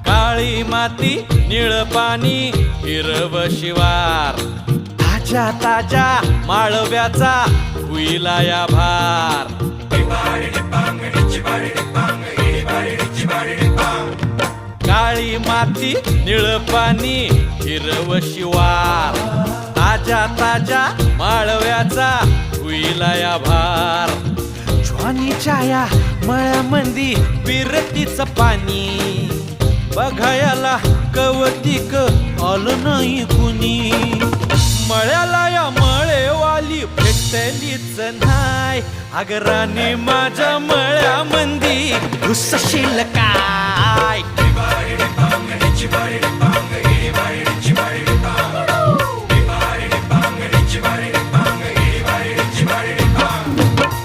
काळी माती निळ पाणी हिरव शिवार ताज्या ताज्या माळव्याचा हुईला या भार काळी माती निळ पाणी हिरव शिवार ताज्या ताज्या माळव्याचा हुईला या भार ज्वानीच्या या मळ्यामंदी विरतीच पाणी बघायला कवतिक आलं नाही कुणी मळ्याला या मळेवाली भेटलीच नाय अगराने माझ्या मळ्यामंदी घुसशील काय